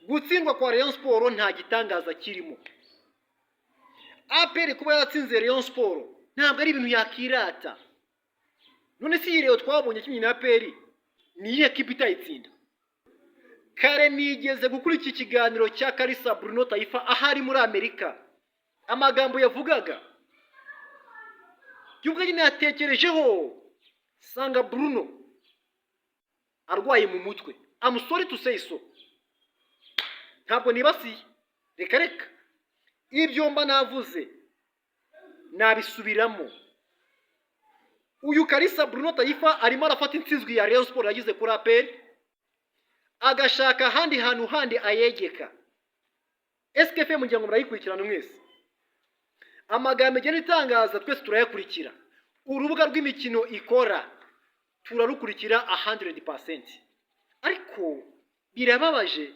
gutsindwa kwa Rayon Sport nta gitangaza kirimo. APR kuba yaratsinze Rayon Sport ntabwo ari ibintu yakirata. None si rero twabonye kimwe na APR ni iyihe kipe itayitsinda? Kare nigeze gukura iki kiganiro cya Kalisa Bruno Taifa ahari muri Amerika. Amagambo yavugaga yuko nyine yatekerejeho sanga Bruno arwaye mu mutwe. I'm sorry to say so. Ntabwo nibasiye. Reka ibyo mba navuze nabisubiramo. Uyu Kalisa Bruno Taifa arimo arafata intsinzwi ya Rayon Sport yagize kuri APR agashaka handi hantu handi ayegeka. SKFM ngira ngo murayikurikirana mwese. Amagambo agenda itangaza twese turayakurikira. Urubuga rw'imikino ikora turarukurikira 100%. Ariko birababaje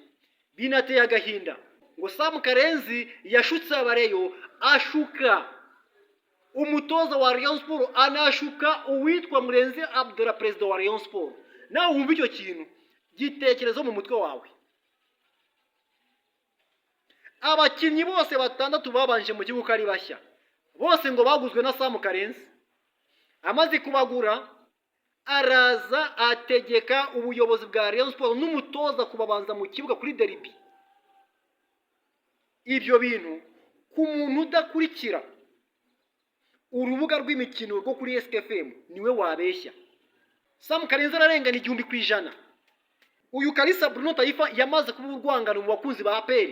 binateye agahinda ngo Sam Karenzi yashutse abareyo ashuka umutoza wa Rayon Sport, anashuka uwitwa Murenzi Abdullah president wa Rayon Sport. Nawe wumva icyo kintu gitekerezo mu mutwe wawe. Abakinnyi bose batandatu babanje mu gihugu kari bashya bose ngo baguzwe na Sam Karenzi. Amaze kubagura araza ategeka ubuyobozi bwa Rayon Sport n'umutoza kubabanza mu kibuga kuri derby. Ibyo bintu ku muntu udakurikira urubuga rw'imikino rwo kuri SKFM niwe wabeshya. Sam Karenzi ararengana 100%. Uyu Kalisa Bruno Taifa yamaze kuba urwangano mu bakunzi ba APR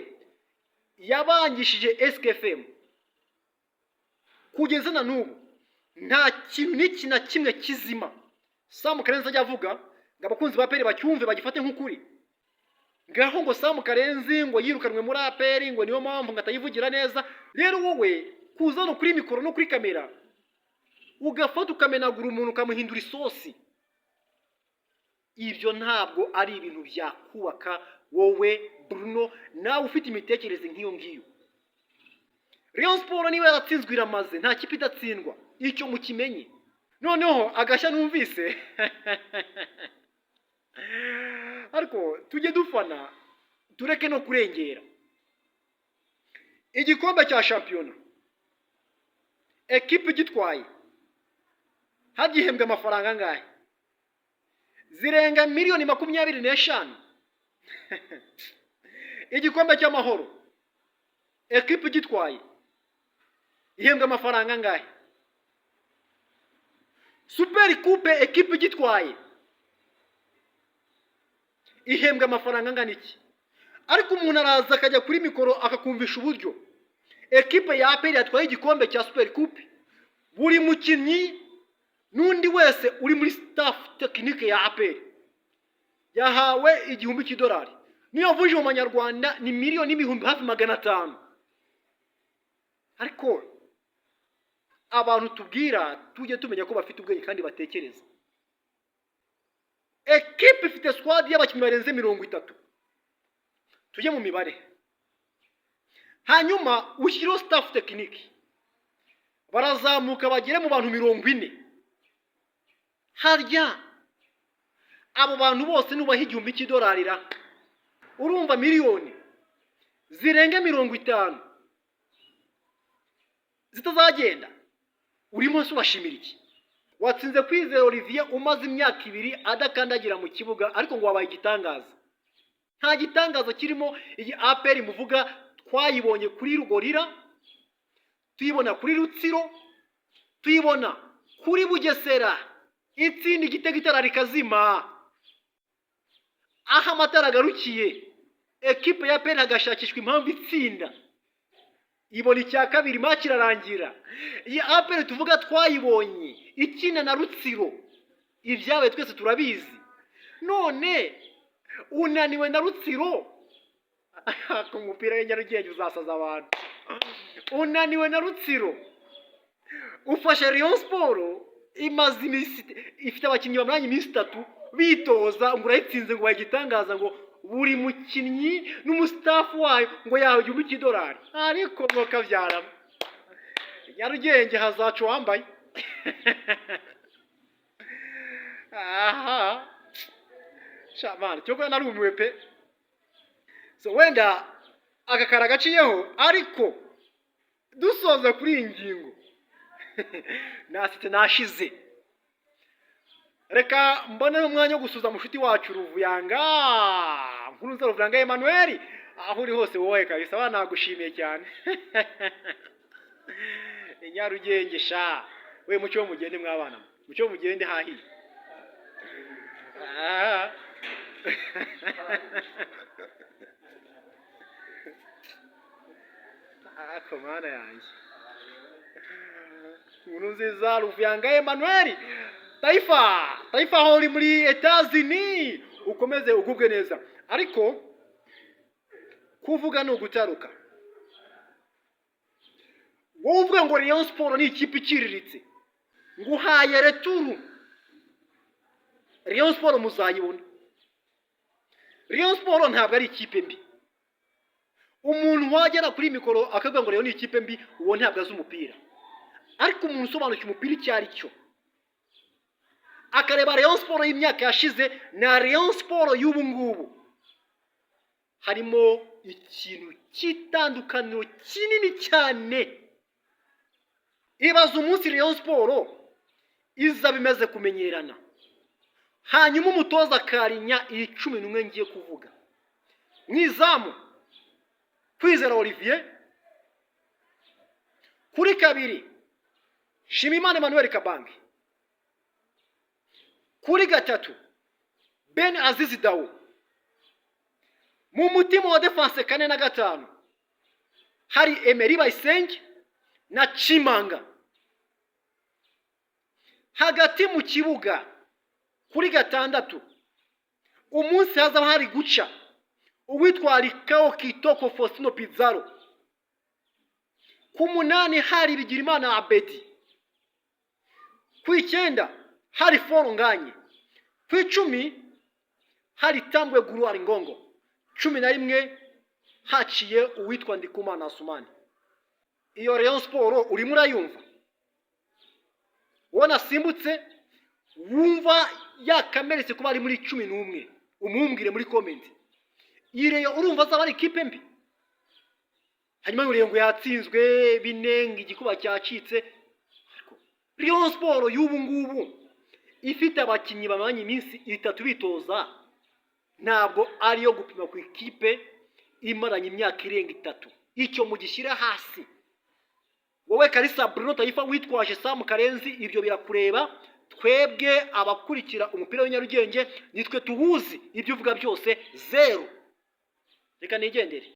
yabangishije SKFM kugeza na n'ubu nta kintu n'iki na kimwe kizima Sam Karenzi ajya avuga ngo abakunzi ba APR bacyumve bagifate nk'ukuri. Ngaho ngo Sam Karenzi ngo yirukanwe muri APR ngo niyo mpamvu ngatayivugira neza. Rero wowe kuzana kuri mikoro no kuri kamera ugafata ukamenagura umuntu ukamuhindura isosi, ibyo ntabwo ari ibintu byakubaka wowe Bruno nawe ufite imitekerereze nk'iyo ngiyo. Rayon Sport niba yaratsinzwe iramaze, nta kipe idatsindwa, icyo mukimenye. Noneho agashya numvise ariko tujye dufana tureke no kurengera. Igikombe cya shampiyona ekipe gitwaye hagihembwa amafaranga ngahe? Zirenga miliyoni 25. Igikombe cy'amahoro ekipe gitwaye ihembwa amafaranga ngahe? Super Coupe ekipe gitwaye ihembwa amafaranga ngana iki? Ariko umuntu araza akajya kuri mikoro akakumvisha uburyo ekipe ya APR yatwaye igikombe cya Super Coupe. Buri mukinnyi n'undi wese uri muri staff technique ya APR yahawe $1,000. Niyo vuje mu manyarwanda ni miliyoni n'ibihumbi hafi 500. Ariko abantu tubwira tujye tumenya ko bafite ubwenge kandi batekereza. Ekipe ifite squad y'abakinnyi barenze 30. Tujye mu mibare. Hanyuma ushyiro staff technique barazamuka bagere mu bantu 40. Harya abo bantu bose nubaha $1,000 urumva miliyoni zirenga 50 zitazagenda. Urimo se urashimira iki? Watsinze Kwizera Olivier umaze imyaka 2 adakandagira mu kibuga ariko ngo wabaye igitangaza. Nta gitangaza kirimo. Iyi APR muvuga twayibonye kuri Rugorira, tuyibona kuri Rutsiro, tuyibona kuri Bugesera, itsindi igitego itararikazima. Aha amatara garukiye ekipe ya APR agashakishwa impamvu itsinda, ibona icya kabiri match irarangira. Iyi APR tuvuga twayibonye ikina na Rutsiro, ibyawe twese turabizi. None unaniwe na Rutsiro ku mupira w'Nyarugenge uzasaza abantu. Unaniwe na Rutsiro ufashe Rayon Sport imaze ifite abakinnyi bamuranye iminsi 3 bitoza ngo urayitsinze ngo bagitangaza ngo buri mukinnyi n'umustaff wayo ngo yawe $1,000. Ariko ngo kavyara Nyarugenge hazacu wambaye. Aha shamana cyo narumiwe pe. so wenda agakara gaciyeho ariko dusoza kuri iyi ngingo nasite nashize. Reka mbone umwanya wo gusuza mushuti wacu Ruvuyanga Nkurunziza Ruvuyanga Emmanuel, aho uri hose wowe kabisa banagushimiye cyane. Nyarugenge sha we mucyo mugende mwabana, mucyo mugende hahi. Komana yanjye Nkurunziza Ruvuyanga Emmanuel, Taifa hori muri Etazini, ukomeze ugubwe neza. Ariko kuvuga no gutaruka, wowe uvuga ngo Rayon Sport ni ikipe iciriritse, nguhaye returu. Rayon Sport muzayibona. Rayon Sport ntabwo ari ikipe mbi. Umuntu wagera kuri mikoro akavuga ngo Rayon ni ikipe mbi, uwo ntabwo azi umupira. Ariko umuntu usobanukiye umupira icyo ari cyo, akareba Rayon Sport y'imyaka yashize na Rayon Sport y'ubu ngubu, harimo ikintu cy'itandukaniro kinini cyane. Ibaza umunsi Rayon Sport iza bimeze kumenyerana, hanyuma umutoza Karinya 11 ngiye kuvuga mwizamu Kwizera Olivier, kuri kabiri Shimimana Emmanuel Kabange, kuri gatatu Ben Aziz Dawo, mu mutima wa defense kane na gatanu hari Emery Bayisenge na Chimanga. Hagati mu kibuga kuri gatandatu umunsi hazaba hari guca uwitwa Likao Kitoko Faustino Pizarro. Ku munani hari Bigirimana Abedi, ku icyenda hari Foro Nganye, ku icumi hari Tambwe Guruari Ngongo, 11 haciye uwitwa Ndikumana Asumani. Iyo Rayon Sport uri murayumva? Wona simbutse wumva yakameretse kuba ari muri 11, umumbwire muri comment. Ireyo urumva azaba ari ikipe mbi? Hanyuma ngo yatsinzwe binenga igikuba cyacitse. Rayon Sport y'ubu ngubu ifite abakinnyi bamanye iminsi 3 bitoza, ntabwo ari yo gupima ku ikipe imaranye imyaka irenga 3. Icyo mugishyira hasi. Wowe Kalisa Bruno Taifa witwaje Sam Karenzi, ibyo birakureba. Twebwe abakurikira umupira w'Inyarugenge nitwe tuhuzi ibyo uvuga byose 0. Reka nigendere.